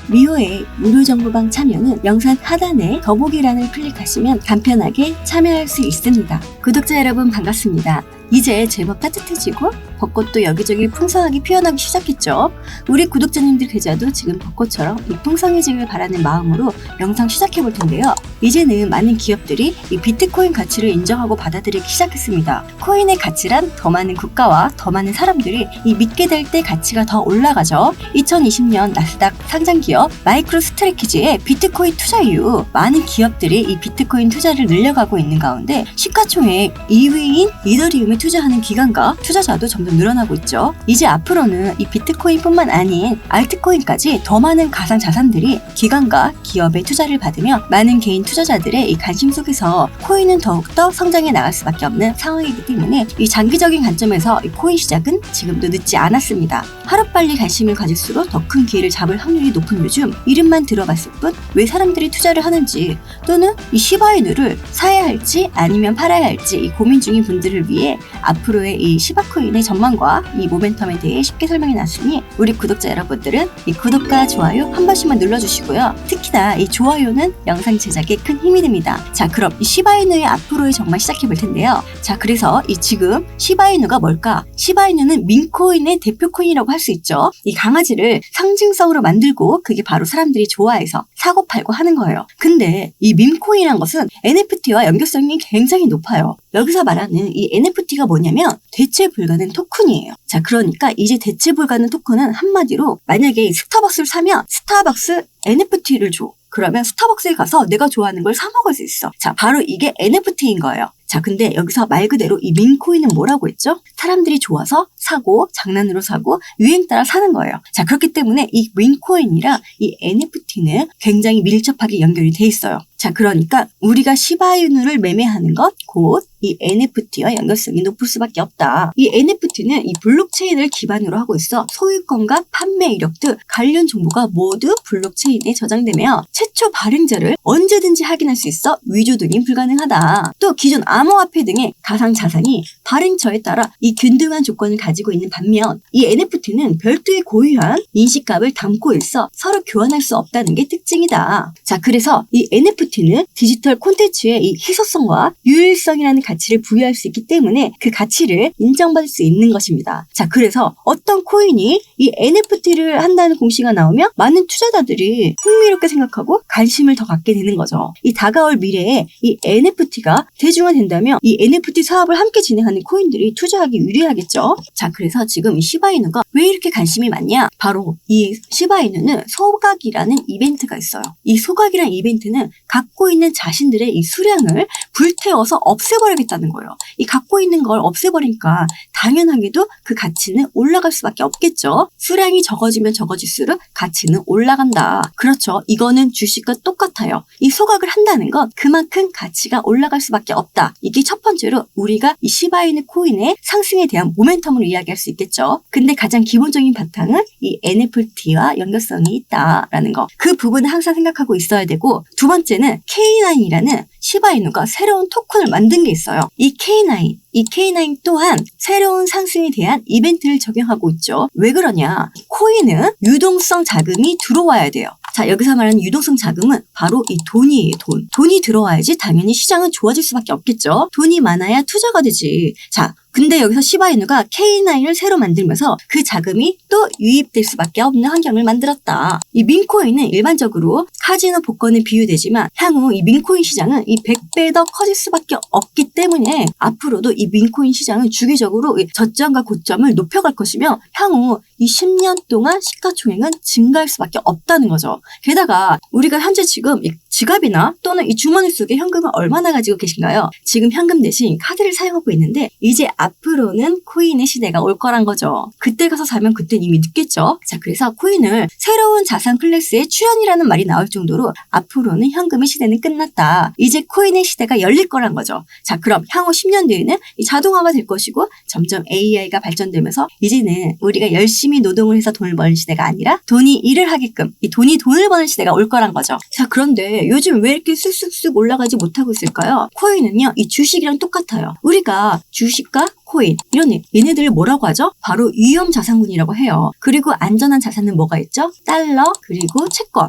미호의 무료 정보방 참여는 영상 하단에 더보기란을 클릭하시면 간편하게 참여할 수 있습니다. 구독자 여러분 반갑습니다. 이제 제법 따뜻해지고 벚꽃도 여기저기 풍성하게 피어나기 시작했죠. 우리 구독자님들 계좌도 지금 벚꽃처럼 풍성해지길 바라는 마음으로 영상 시작해볼 텐데요. 이제는 많은 기업들이 이 비트코인 가치를 인정하고 받아들이기 시작했습니다. 코인의 가치란 더 많은 국가와 더 많은 사람들이 이 믿게 될 때 가치가 더 올라가죠. 2020년 나스닥 상장 기업 마이크로스트래티지의 비트코인 투자 이후 많은 기업들이 이 비트코인 투자를 늘려가고 있는 가운데 시가총액 2위인 이더리움에 투자하는 기관과 투자자도 점점 늘어나고 있죠. 이제 앞으로는 이 비트코인뿐만 아닌 알트코인까지 더 많은 가상 자산들이 기관과 기업의 투자를 받으며 많은 개인 투자자들의 이 관심 속에서 코인은 더욱더 성장해 나갈 수밖에 없는 상황이기 때문에 이 장기적인 관점에서 이 코인 시작은 지금도 늦지 않았습니다. 하루빨리 관심을 가질수록 더 큰 기회를 잡을 확률이 높은 요즘 이름만 들어봤을 뿐 왜 사람들이 투자를 하는지 또는 이 시바이누를 사야 할지 아니면 팔아야 할지 이 고민 중인 분들을 위해 앞으로의 이 시바코인의 전망과 이 모멘텀에 대해 쉽게 설명해 놨으니 우리 구독자 여러분들은 이 구독과 좋아요 한 번씩만 눌러주시고요. 특히나 이 좋아요는 영상 제작에 큰 힘이 됩니다. 자, 그럼 이 시바이누의 앞으로의 정말 시작해 볼 텐데요. 자, 그래서 이 지금 시바이누가 뭘까? 시바이누는 민코인의 대표 코인이라고 할 수 있죠. 이 강아지를 상징성으로 만들고 그게 바로 사람들이 좋아해서 사고 팔고 하는 거예요. 근데 이 밈코인이란 것은 NFT와 연결성이 굉장히 높아요. 여기서 말하는 이 NFT가 뭐냐면 대체 불가능 토큰이에요. 자, 그러니까 이제 대체 불가능 토큰은 한마디로 만약에 스타벅스를 사면 스타벅스 NFT를 줘. 그러면 스타벅스에 가서 내가 좋아하는 걸 사 먹을 수 있어. 자, 바로 이게 NFT인 거예요. 자, 근데 여기서 말 그대로 이 민코인은 뭐라고 했죠? 사람들이 좋아서 사고, 장난으로 사고, 유행 따라 사는 거예요. 자, 그렇기 때문에 이 민코인이랑 이 NFT는 굉장히 밀접하게 연결이 돼 있어요. 자, 그러니까 우리가 시바이누를 매매하는 것, 곧 이 NFT와 연결성이 높을 수밖에 없다. 이 NFT는 이 블록체인을 기반으로 하고 있어 소유권과 판매 이력 등 관련 정보가 모두 블록체인에 저장되며 최초 발행자를 언제든지 확인할 수 있어 위조 등이 불가능하다. 또 기존 암호화폐 등의 가상 자산이 발행처에 따라 이 균등한 조건을 가지고 있는 반면 이 NFT는 별도의 고유한 인식값을 담고 있어 서로 교환할 수 없다는 게 특징이다. 자, 그래서 이 NFT는 디지털 콘텐츠의 이 희소성과 유일성이라는 가치를 부여할 수 있기 때문에 그 가치를 인정받을 수 있는 것입니다. 자, 그래서 어떤 코인이 이 NFT를 한다는 공시가 나오면 많은 투자자들이 흥미롭게 생각하고 관심을 더 갖게 되는 거죠. 이 다가올 미래에 이 NFT가 대중화된다면 이 NFT 사업을 함께 진행하는 코인들이 투자하기 유리하겠죠. 자, 그래서 지금 이 시바이누가 왜 이렇게 관심이 많냐? 바로 이 시바이누는 소각이라는 이벤트가 있어요. 이 소각이라는 이벤트는 갖고 있는 자신들의 이 수량을 불태워서 없애버리겠다는 거예요. 이 갖고 있는 걸 없애버리니까 당연하게도 그 가치는 올라갈 수밖에 없겠죠. 수량이 적어지면 적어질수록 가치는 올라간다. 그렇죠. 이거는 주식과 똑같아요. 이 소각을 한다는 건 그만큼 가치가 올라갈 수밖에 없다. 이게 첫 번째로 우리가 이 시바이누 코인의 상승에 대한 모멘텀을 이야기할 수 있겠죠. 근데 가장 기본적인 바탕은 이 NFT와 연결성이 있다라는 거. 그 부분을 항상 생각하고 있어야 되고, 두 번째는 K9이라는 시바이누가 새로운 토큰을 만든 게 있어요. 이 K9 또한 새로운 상승에 대한 이벤트를 적용하고 있죠. 왜 그러냐? 코인은 유동성 자금이 들어와야 돼요. 자, 여기서 말하는 유동성 자금은 바로 이 돈이에요, 돈. 돈이 들어와야지 당연히 시장은 좋아질 수밖에 없겠죠. 돈이 많아야 투자가 되지. 자, 근데 여기서 시바이누가 K9을 새로 만들면서 그 자금이 또 유입될 수밖에 없는 환경을 만들었다. 이 민코인은 일반적으로 카지노 복권에 비유되지만 향후 이 민코인 시장은 이 100배 더 커질 수밖에 없기 때문에 앞으로도 이 민코인 시장은 주기적으로 저점과 고점을 높여갈 것이며 향후 이 10년 동안 시가총액은 증가할 수밖에 없다는 거죠. 게다가 우리가 현재 지금 이 지갑이나 또는 이 주머니 속에 현금을 얼마나 가지고 계신가요? 지금 현금 대신 카드를 사용하고 있는데 이제 앞으로는 코인의 시대가 올 거란 거죠. 그때 가서 사면 그땐 이미 늦겠죠. 자, 그래서 코인을 새로운 자산 클래스의 출현이라는 말이 나올 정도로 앞으로는 현금의 시대는 끝났다. 이제 코인의 시대가 열릴 거란 거죠. 자, 그럼 향후 10년 뒤에는 이 자동화가 될 것이고 점점 AI가 발전되면서 이제는 우리가 열심히 노동을 해서 돈을 버는 시대가 아니라 돈이 일을 하게끔 이 돈이 돈을 버는 시대가 올 거란 거죠. 자, 그런데 요즘 왜 이렇게 쑥쑥쑥 올라가지 못하고 있을까요? 코인은요, 이 주식이랑 똑같아요. 우리가 주식과 코인 이런 얘네들을 뭐라고 하죠? 바로 위험자산군이라고 해요. 그리고 안전한 자산은 뭐가 있죠? 달러 그리고 채권.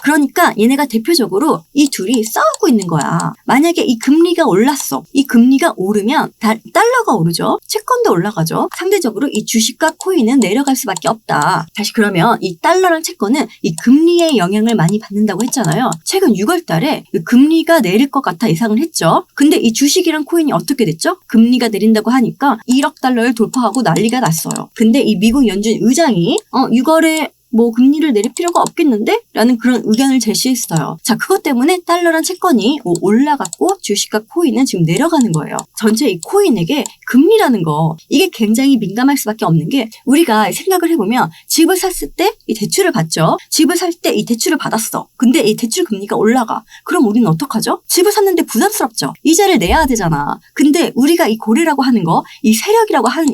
그러니까 얘네가 대표적으로 이 둘이 싸우고 있는 거야. 만약에 이 금리가 올랐어. 이 금리가 오르면 달러가 오르죠. 채권도 올라가죠. 상대적으로 이 주식과 코인은 내려갈 수밖에 없다. 다시 그러면 이 달러랑 채권은 이 금리의 영향을 많이 받는다고 했잖아요. 최근 6월 달에 금리가 내릴 것 같아 예상을 했죠. 근데 이 주식이랑 코인이 어떻게 됐죠? 금리가 내린다고 하니까 1억 달러를 돌파하고 난리가 났어요. 근데 이 미국 연준 의장이 6월에 뭐 금리를 내릴 필요가 없겠는데? 라는 그런 의견을 제시했어요. 자, 그것 때문에 달러랑 채권이 올라갔고 주식과 코인은 지금 내려가는 거예요. 전체 이 코인에게 금리라는 거 이게 굉장히 민감할 수밖에 없는 게 우리가 생각을 해보면 집을 샀을 때 이 대출을 받죠. 집을 살 때 이 대출을 받았어. 근데 이 대출 금리가 올라가. 그럼 우리는 어떡하죠? 집을 샀는데 부담스럽죠. 이자를 내야 되잖아. 근데 우리가 이 고래라고 하는 거, 이 세력이라고 하는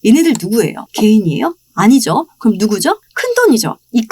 얘네들 누구예요? 개인이에요? 아니죠. 그럼 누구죠? 큰돈이죠. 이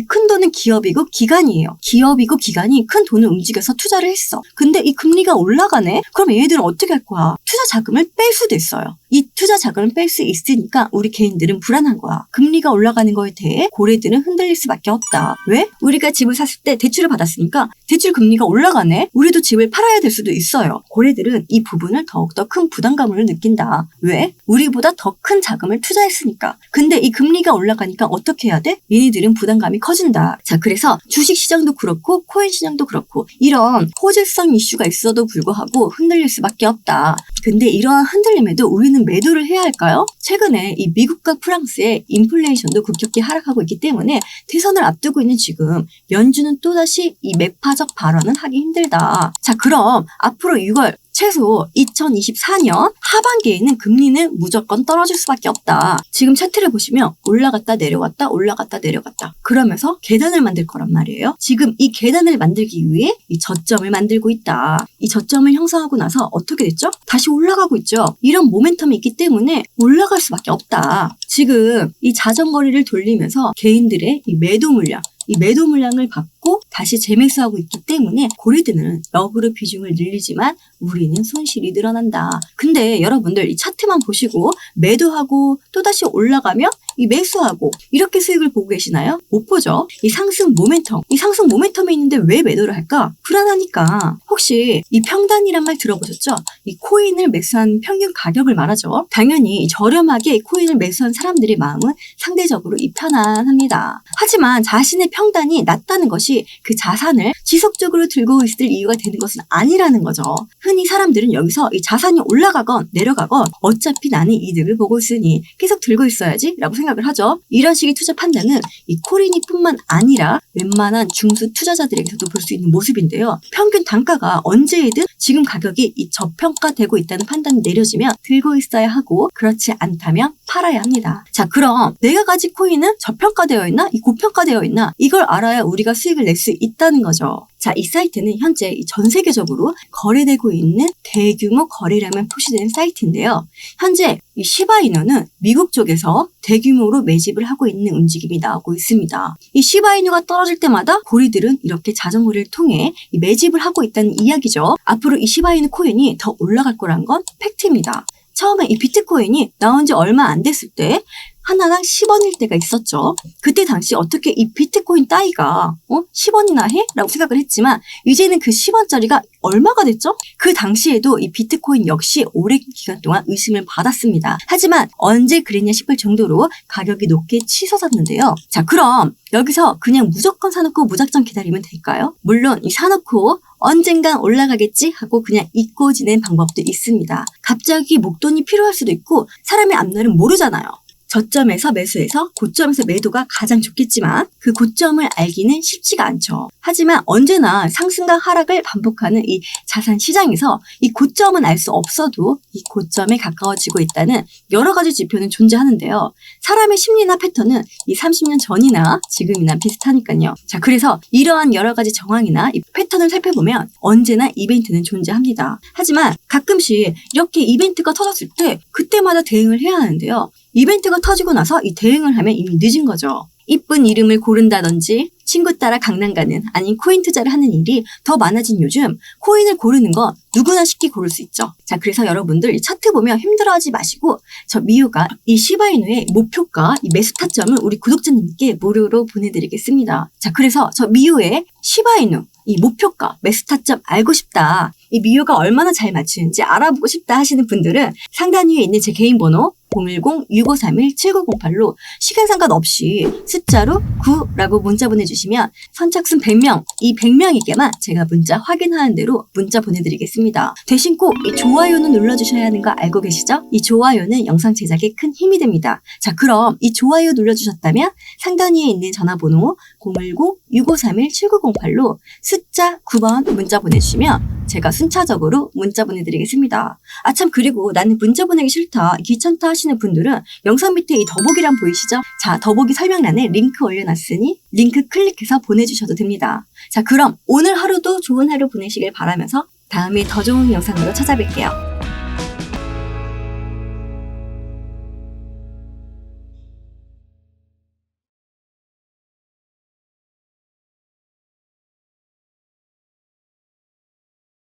큰돈은 기업이고 기관이에요. 기업이고 기관이 큰 돈을 움직여서 투자를 했어. 근데 이 금리가 올라가네? 그럼 얘네들은 어떻게 할 거야? 투자 자금을 뺄 수도 있어요. 이 투자 자금을 뺄 수 있으니까 우리 개인들은 불안한 거야. 금리가 올라가는 거에 대해 고래들은 흔들릴 수밖에 없다. 왜? 우리가 집을 샀을 때 대출을 받았으니까 대출 금리가 올라가네? 우리도 집을 팔아야 될 수도 있어요. 고래들은 이 부분을 더욱더 큰 부담감을 느낀다. 왜? 우리보다 더 큰 자금을 투자했으니까. 근데 이 금리가 올라가니까 어떻게 해야 돼? 얘네들은 부담감이 커진다. 자, 그래서 주식 시장도 그렇고 코인 시장도 그렇고 이런 호재성 이슈가 있어도 불구하고 흔들릴 수밖에 없다. 근데 이러한 흔들림에도 우리는 매도를 해야 할까요? 최근에 이 미국과 프랑스의 인플레이션도 급격히 하락하고 있기 때문에 대선을 앞두고 있는 지금 연준은 또다시 이 매파적 발언은 하기 힘들다. 자, 그럼 앞으로 6월 최소 2024년 하반기에는 금리는 무조건 떨어질 수밖에 없다. 지금 차트를 보시면 올라갔다 내려갔다 올라갔다 내려갔다. 그러면서 계단을 만들 거란 말이에요. 지금 이 계단을 만들기 위해 이 저점을 만들고 있다. 이 저점을 형성하고 나서 어떻게 됐죠? 다시 올라가고 있죠. 이런 모멘텀이 있기 때문에 올라갈 수밖에 없다. 지금 이 자전거리를 돌리면서 개인들의 이 매도 물량을 받고 다시 재매수하고 있기 때문에 고래들은 역으로 비중을 늘리지만 우리는 손실이 늘어난다. 근데 여러분들 이 차트만 보시고 매도하고 또다시 올라가면 이 매수하고 이렇게 수익을 보고 계시나요? 못 보죠. 이 상승 모멘텀이 있는데 왜 매도를 할까? 불안하니까. 혹시 이 평단이란 말 들어보셨죠? 이 코인을 매수한 평균 가격을 말하죠. 당연히 저렴하게 코인을 매수한 사람들의 마음은 상대적으로 이 편안합니다. 하지만 자신의 평단이 낮다는 것이 그 자산을 지속적으로 들고 있을 이유가 되는 것은 아니라는 거죠. 흔히 사람들은 여기서 이 자산이 올라가건 내려가건 어차피 나는 이득을 보고 있으니 계속 들고 있어야지 라고 생각을 하죠. 이런 식의 투자 판단은 이 코리니뿐만 아니라 웬만한 중수 투자자들에게서도 볼 수 있는 모습인데요. 평균 단가가 언제이든 지금 가격이 이 저평가되고 있다는 판단이 내려지면 들고 있어야 하고 그렇지 않다면 팔아야 합니다. 자, 그럼 내가 가진 코인은 저평가되어 있나? 이 고평가되어 있나? 이걸 알아야 우리가 수익을 낼 수 있다는 거죠. 자, 이 사이트는 현재 전 세계적으로 거래되고 있는 대규모 거래량만 표시되는 사이트인데요. 현재 이 시바이누는 미국 쪽에서 대규모로 매집을 하고 있는 움직임이 나오고 있습니다. 이 시바이누가 떨어질 때마다 고리들은 이렇게 자전거를 통해 이 매집을 하고 있다는 이야기죠. 앞으로 이 시바이누 코인이 더 올라갈 거란 건 팩트입니다. 처음에 이 비트코인이 나온 지 얼마 안 됐을 때 하나당 10원일 때가 있었죠. 그때 당시 어떻게 이 비트코인 따위가 10원이나 해? 라고 생각을 했지만 이제는 그 10원짜리가 얼마가 됐죠? 그 당시에도 이 비트코인 역시 오랜 기간 동안 의심을 받았습니다. 하지만 언제 그랬냐 싶을 정도로 가격이 높게 치솟았는데요. 자, 그럼 여기서 그냥 무조건 사놓고 무작정 기다리면 될까요? 물론 이 사놓고 언젠간 올라가겠지 하고 그냥 잊고 지낸 방법도 있습니다. 갑자기 목돈이 필요할 수도 있고 사람의 앞날은 모르잖아요. 저점에서 매수해서 고점에서 매도가 가장 좋겠지만 그 고점을 알기는 쉽지가 않죠. 하지만 언제나 상승과 하락을 반복하는 이 자산 시장에서 이 고점은 알 수 없어도 이 고점에 가까워지고 있다는 여러 가지 지표는 존재하는데요. 사람의 심리나 패턴은 이 30년 전이나 지금이나 비슷하니까요. 자, 그래서 이러한 여러 가지 정황이나 이 패턴을 살펴보면 언제나 이벤트는 존재합니다. 하지만 가끔씩 이렇게 이벤트가 터졌을 때 그때마다 대응을 해야 하는데요. 이벤트가 터지고 나서 이 대응을 하면 이미 늦은 거죠. 이쁜 이름을 고른다든지 친구 따라 강남 가는 아닌 코인 투자를 하는 일이 더 많아진 요즘 코인을 고르는 건 누구나 쉽게 고를 수 있죠. 자, 그래서 여러분들 이 차트 보면 힘들어하지 마시고 저 미유가 이 시바이누의 목표가 이 매수 타점을 우리 구독자님께 무료로 보내드리겠습니다. 자, 그래서 저 미유의 시바이누 이 목표가 매수 타점 알고 싶다. 이 미유가 얼마나 잘 맞추는지 알아보고 싶다 하시는 분들은 상단 위에 있는 제 개인 번호 010-6531-7908로 시간 상관없이 숫자로 9라고 문자 보내주시면 선착순 100명, 이 100명에게만 제가 문자 확인하는 대로 문자 보내드리겠습니다. 대신 꼭 이 좋아요는 눌러주셔야 하는 거 알고 계시죠? 이 좋아요는 영상 제작에 큰 힘이 됩니다. 자, 그럼 이 좋아요 눌러주셨다면 상단 위에 있는 전화번호 010-6531-7908로 숫자 9번 문자 보내주시면 제가 순차적으로 문자 보내드리겠습니다. 아, 참, 그리고 나는 문자 보내기 싫다, 귀찮다 하시는 분들은 영상 밑에 이 더보기란 보이시죠? 자, 더보기 설명란에 링크 올려놨으니 링크 클릭해서 보내주셔도 됩니다. 자, 그럼 오늘 하루도 좋은 하루 보내시길 바라면서 다음에 더 좋은 영상으로 찾아뵐게요.